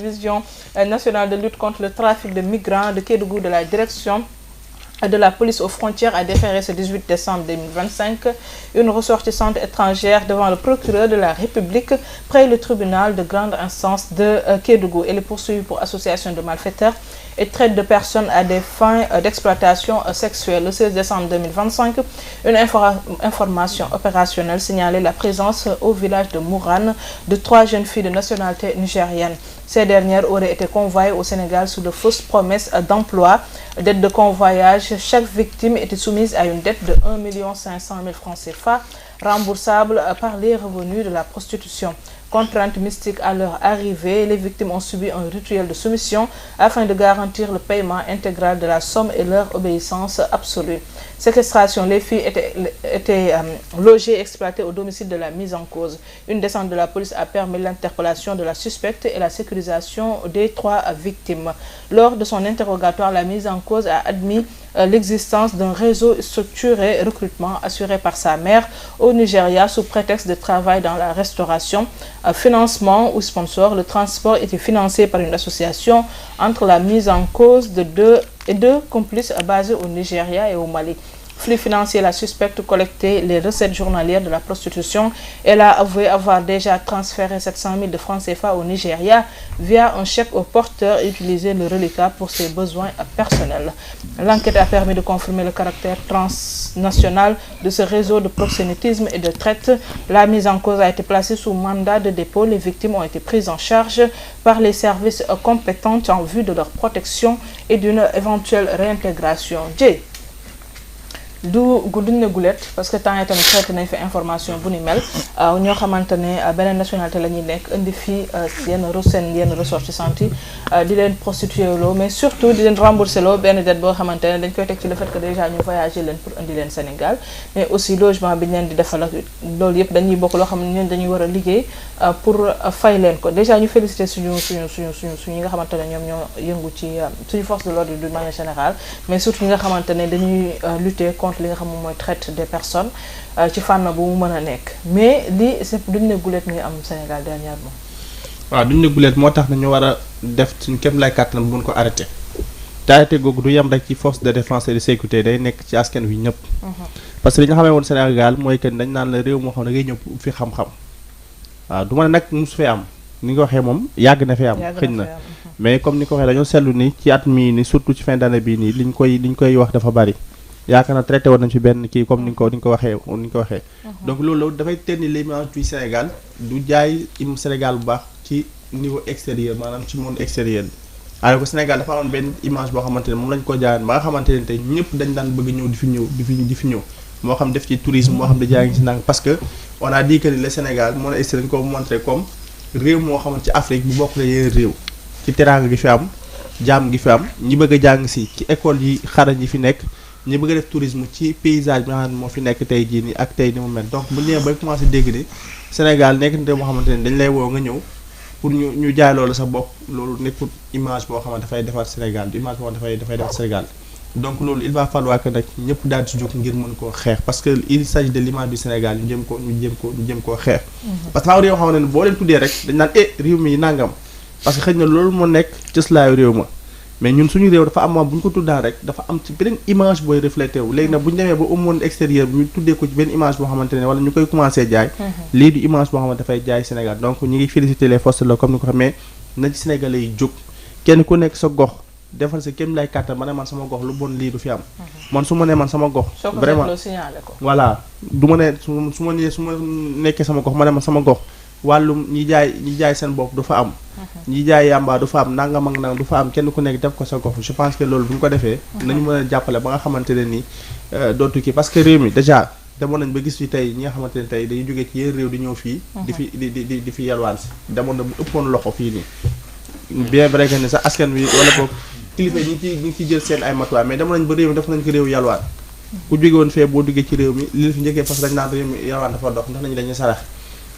Division nationale de lutte contre le trafic de migrants de Kédougou de la direction de la police aux frontières a déféré ce 18 décembre 2025 une ressortissante étrangère devant le procureur de la République près le tribunal de grande instance de Kédougou. Elle est poursuivie pour association de malfaiteurs et traite de personnes à des fins d'exploitation sexuelle. Le 16 décembre 2025, une information opérationnelle signalait la présence au village de Mourane de 3 jeunes filles de nationalité nigérienne. Ces dernières auraient été convoyées au Sénégal sous de fausses promesses d'emploi, d'aide de convoyage. Chaque victime était soumise à une dette de 1 500 000 francs CFA, remboursable par les revenus de la prostitution. Contrainte mystique à leur arrivée, les victimes ont subi un rituel de soumission afin de garantir le paiement intégral de la somme et leur obéissance absolue. Séquestration, les filles étaient logées et exploitées au domicile de la mise en cause. Une descente de la police a permis l'interpellation de la suspecte et la sécurisation des 3 victimes. Lors de son interrogatoire, la mise en cause a admis l'existence d'un réseau structuré recrutement assuré par sa mère au Nigeria sous prétexte de travail dans la restauration, financement ou sponsor. Le transport était financé par une association entre la mise en cause de deux complices basés au Nigeria et au Mali. Flux financier, la suspecte collectait les recettes journalières de la prostitution. Elle a avoué avoir déjà transféré 700 000 de francs CFA au Nigeria via un chèque au porteur et utilisé le reliquat pour ses besoins personnels. L'enquête a permis de confirmer le caractère transnational de ce réseau de proxénétisme et de traite. La mise en cause a été placée sous mandat de dépôt. Les victimes ont été prises en charge par les services compétents en vue de leur protection et d'une éventuelle réintégration. duñ ne gulet parce que temps yi tamit traité nañ fi information bu ni mel ñoo xamante ne beneen nationalité la ñuy nekk indi fii yenn ressortissants yi di leen prostitué loo mais surtout di leen remboursé loo benn dette boo xamante ne dañ koy teg ci le fait que déjà ñu voyagé leen pour indi leen Sénégal mais aussi logement bi ñu leen di defal ak loolu yëpp dañuy bokk loo xam ne ñun dañuy war a liggéey pour fay leen ko déjà ñu félicité suñu ñi nga xamante ne ñoom ñoo yëngu ci suñu force de l'ordre d'une manière générale mais surtout ñi nga xamante ne dañuy lutter contre li nga xam moom mooy traite des personnes ci fànn bu mu mën a nekk mais lii c'est duñ ne gulet mi ngi am Sénégal dernièrement. waaw duñ ne gulet moo tax nañu war a def suñu kéem lay kàttan bu mun ko arrêté te arrêté googu du yem rek ci force de défense et de sécurité day nekk ci askan wi ñëpp. parce que li nga xamee woon Sénégal mooy que dañ naan la réew moo xam ne ngay ñëw fi xam-xam waaw du ma ne nag mosu fee am ni nga waxee moom yàgg na fee am. xëy na mais comme ni ko waxee dañoo seetlu ni ci at mii ni surtout ci fin d'année bii nii liñ koy wax dafa bari. yaakaar naa traité woon nañu ci benn kii comme ni nga ko waxee. donc loolu dafay tenni l'image du Sénégal du jaay Sénégal bu baax ci niveau extérieur maanaam ci monde extérieur bi. alors que Sénégal dafa amoon benn image boo xamante ne moom lañ ko jaayoon ba nga xamante ne tey ñëpp dañ daan bëgg ñëw di fi ñëw moo xam def ci tourisme moo xam da jaay ngi ci nang parce que on a dit que le Sénégal monde extérieur dañ ko montré comme réew moo xamante ci Afrique bu bokk la yeneen réew ci teraanga gi fi am jàmm gi fi am ñi bëgg a jàng si ci école yi xarañ yi fi nekk ñu bëgg a def tourisme ci paysage bi nga xam ne moo fi nekk tey jii nii ak tey ni mu mel donc bu ñu nee ba commencé dégg ni Sénégal nekk na moo xamante ne dañ lay woo nga ñëw pour ñu jaay loolu sa bopp loolu nekkul image boo xamante dafay defar Sénégal du image boo xamante dafay defar Sénégal donc loolu il va falloir que nag ñëpp daal di jóg ngir mën koo xeex parce que il s'agit de l'image du Sénégal ñu jëm koo xeex. parce que faaw réew xam ne boo leen tuddee rek dañ naan réew mi nangam parce que xëy na loolu moo nekk cëslaayu réew ma. mais ñun suñu réew dafa am moom bu ñu ko tuddaan rek dafa am ci beneen image booy reflété wu léegi nag bu ñu demee ba au monde extérieur bi ñu tuddee ko ci benn image boo xamante ne wala ñu koy commencé jaay lii du image boo xamante dafay jaay Sénégal donc ñu ngi féliciter les forces de l'ordre comme ni ko xamee na ci Sénégalais yi jóg kenn ku nekk sa gox defal sa kéem lay kàttan ma ne man sama gox lu bon lii du fi am man su ma nee man sama gox vraiment voilà du ma ne su ma nekkee sama gox ma ne man sama gox wàllum ñi jaay seen bopp du fa am ñi jaay yàmbaa du fa am nangam ak nangam du fa am kenn ku nekk def ko sa gox je pense que loolu bu ñu ko defee nañu mën a jàppale ba nga xamante ne ni dootu kii parce que réew mi déjà demoon nañ ba gis fi tey ñi nga xamante ne tey dañuy jógee ci yeneen réew di ñëw fii di fi yalwaan si demoon na bu ëppoon loxo fii nii bien vrai que ne sax askan wi wala boog kilifa ñi ngi ci jël seen ay matuwaay mais demoon nañ ba réew mi def nañ ko réew yalwaan ku jóge woon fee boo duggee ci réew mi li la fi njëkkee parce que dañ naan réew mi yalwaan dafa dox ndax nañu dañuy sarax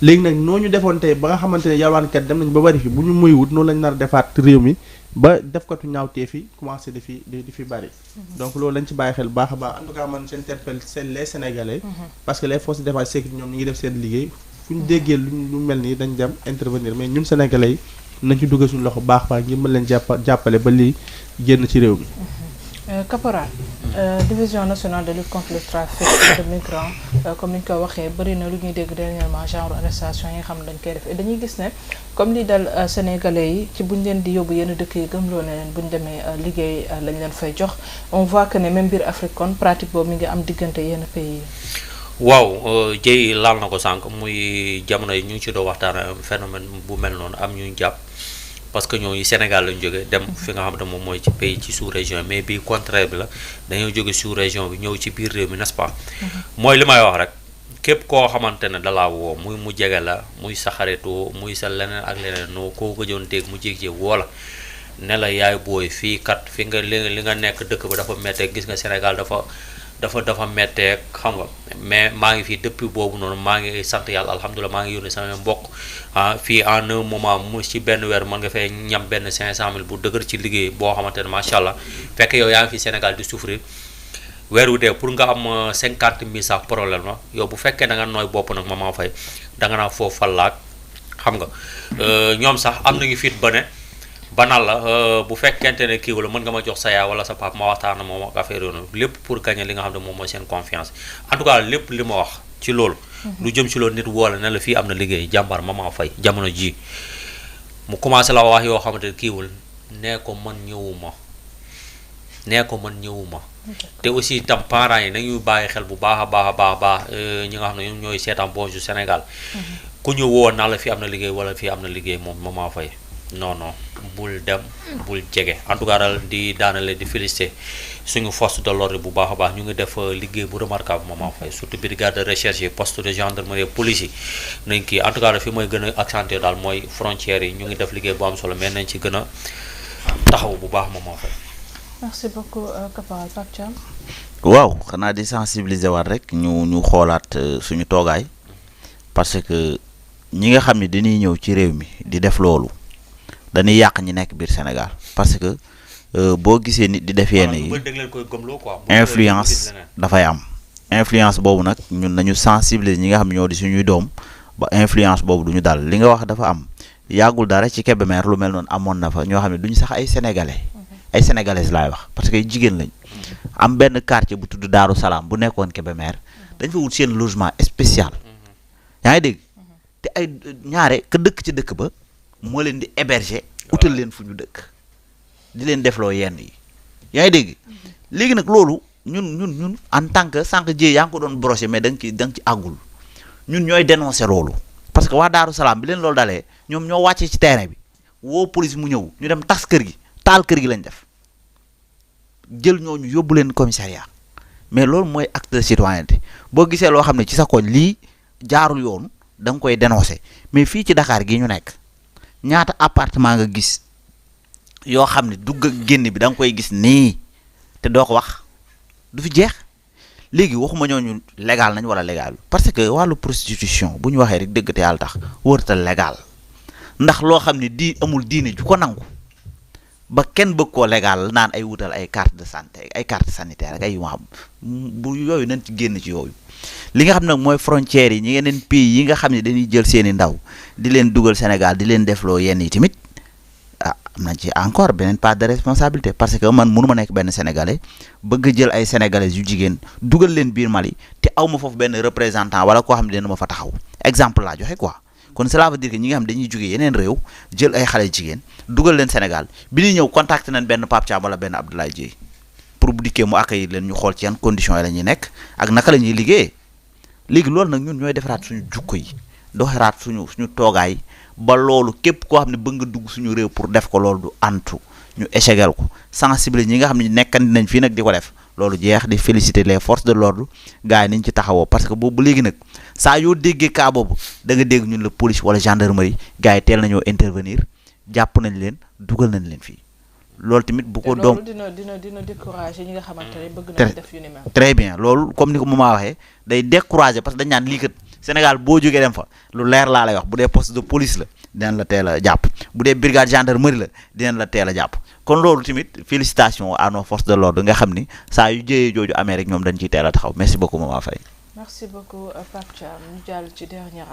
léegi nag noo ñu defoon tey ba nga xamante ne yalwaankat dem nañ ba bari fi bu ñu muy wut noonu lañ nar a defaat réew mi ba defkatu ñaawtee fi commencé di fi bari donc loolu lañ ci bàyyi xel baax a baax en tout cas man j'interpelle les Sénégalais parce que les forces de défense sécurité ñoom ñi ngi def seen liggéey fu ñu déggee lu mel nii dañ dem intervenir mais ñun Sénégalais yi nañ ci dugg suñu loxo baax baax ngir mën leen jàppale ba lii génn ci réew mi. Caporal, division nationale de lutte contre le trafic de migrants comme ni ñu ko waxee bëri na lu ñuy dégg dernièrement genre arrestation yi nga xam ne dañ koy def et dañuy gis ne comme li dal sénégalais yi ci buñ leen di yóbbu yenn dëkk yi gëmloo ne leen buñ demee liggéey lañ leen fay jox on voit que ne même biir Afrique kon pratique boobu mi ngi am diggante yenn pays yi. waaw jëy laal na ko sànq muy jamono yi ñu ngi ci doo waxtaan phénomène bu mel noonu am ñu jàpp parce que ñooñu Sénégal lañu jóge dem fi nga xam ne moom mooy ci pays ci sous région mais bii contraire bi la dañoo jóge sous région bi ñëw ci biir réew mi n'est-ce pas. mooy li may wax rek képp koo xamante ne dalaa woo muy mu jege la muy sa xaritu muy sa leneen ak leneen noo koo gëjoon dégg mu jéeg-jéeg woo la ne la yaay booy fii kat fi nga li nga nekk dëkk ba dafa méttee gis nga Sénégal dafa méttee xam nga mais maa ngi fii depuis boobu noonu maa ngi sant yàlla alhamdulilah maa ngi yónnee sama mbokk fii en un moment mu ci benn weer mën nga fay ñam benn 500 000 bu dëgër ci liggéey boo xamante ne macha allah fekk yow yaa ngi fi Sénégal di souffrir weer wu dee pour nga am 50 000 sax problème la yow bu fekkee da nga nooy bopp nag Mama Faye da nga naan foofu fallaak xam nga ñoom sax am nañu fit ba ne banal la bu fekkente ne kii wala mën nga ma jox sa yaay wala sa papa ma waxtaan moom ak affaire yoonu lépp pour gagner li nga xam ne moom mooy seen confiance en tout cas lépp li ma wax ci loolu. lu jëm ci loolu nit woola ne la fii am na liggéey jàmbar Mama Faye jamono ji mu commencé la wax yoo xamante ne kiiwul nee ko man ñëwuma te aussi tam parents yi nañuy bàyyi xel bu baax a baax ñi nga xam ne ñoom ñooy seetaan Bonjour Sénégal ku ñu woo naa la fii am na liggéey wala fii am na liggéey moom Mama Faye non bul dem bul jege en tout cas daal di daanale di féliciter suñu force de l'ordre bu baax a baax ñu ngi def liggéey bu remarquable Mama Faye surtout brigade de recherche yi poste de gendarmerie police yi nañ kii en tout cas fi mooy gën a accentuer daal mooy frontières yi ñu ngi def liggéey bu am solo mais nañ ci gën a taxaw bu baax Mama Faye. merci beaucoup Caporal Pape Thiam. waaw xanaa di sensibiliser waat rek ñu xoolaat suñu toogaay parce que ñi nga xam ne dañuy ñëw ci réew mi di def loolu. dañuy yàq ñi nekk biir Sénégal parce que boo gisee nit di def yenn yi influence dafay am influence boobu nag ñun nañu sensibiliser ñi nga xam ñoo di suñuy doom ba influence boobu duñu dal li nga wax dafa am yàggul dara ci Kébémer lu mel noonu amoon na fa ñoo xam ne duñu sax ay sénégalais ay sénégalaises laay wax parce que jigéen lañ am benn quartier bu tudd Daaru Salaam bu nekkoon Kébémer dañ fa wut seen logement spécial yaa ngi dégg te ay ñaare ka dëkk ci dëkk ba moo leen di héberger utal leen fu ñu dëkk di leen defloo yenn yi yaa ngi dégg léegi nag loolu ñun en tant que sànq jiyee yaa ngi ko doon brosser mais da nga ci àggul ñun ñooy dénoncer loolu parce que waa Daaru Salaam bi leen loolu dalee ñoom ñoo wàccee ci terrain bi woo police mu ñëw ñu dem tas kër gi taal kër gi lañ def jël ñooñu yóbbu leen commissariat mais loolu mooy acte de citoyenneté boo gisee loo xam ne ci sa koñ lii jaarul yoon da nga koy dénoncer mais fii ci Dakar gii ñu nekk ñaata appartement nga gis yoo xam ne dugg ak génn bi da nga koy gis nii te doo ko wax du fi jeex léegi waxuma ñooñu légal nañ wala légal parce que wàllu prostitution bu ñu waxee rek dëgg te yàlla tax wërta légal ndax loo xam ne amul diine ju ko nangu ba kenn bëgg koo légal naan ay wutal ay carte de santé ay carte sanitaire ak ay yu xam bu yooyu nañ ci génn ci yooyu li nga xam nag mooy frontières yi ñi yeneen pays yi nga xam ne dañuy jël seeni ndaw di leen dugal Sénégal di leen defloo yenn yi tamit am nañ ci encore beneen part de responsabilité parce que man mënu ma nekk benn sénégalais bëgg jël ay sénégalais yu jigéen dugal leen biir Mali te aw ma foofu benn représentant wala koo xam ne dina ma fa taxaw exemple laa joxe quoi kon cela veut dire que ñi nga xam dañuy jógee yeneen réew jël ay xale jigéen dugal leen Sénégal bi ñuy ñëw contacté nañ benn Pape Thiam wala benn Abdoulaye Dieye pour bu dikkee mu accueillir leen ñu xool ci yan conditions yi la ñuy nekk ak naka la ñuy liggéeyee léegi loolu nag ñun ñooy defaraat suñu jukko yi doxaraat suñu toogaay ba loolu képp koo xam ne bëgg nga dugg suñu réew pour def ko loolu du antu ñu échegal ko sensibiliser ñi nga xam ne nekkandi nañ fii nag di ko def loolu jeex di féliciter les forces de l'ordre gars yi niñ ci taxawoo parce que boobu léegi nag saa yoo déggee cas boobu da nga dégg ñun la police wala gendarmerie gars yi teel nañoo intervenir jàpp nañ leen dugal nañ leen fii loolu tamit bu ko doom dina décourager ñi nga xamante ne bëgg nañ def yu ni mel. très bien loolu comme ni ko Mama waxee day décourager parce que dañ naan lii kat Sénégal boo jógee dem fa lu leer laa lay wax bu dee poste de police la dinañ la teel a jàpp bu dee brigade gendarmerie la dinañ la teel a jàpp kon loolu tamit félicitations à nos forces de l'ordre nga xam ni saa yu jëyee jooju amee rek ñoom dañ ciy teel a taxaw merci beaucoup Mama Faye. merci beaucoup Pape Thiam ñu jàll ci dernière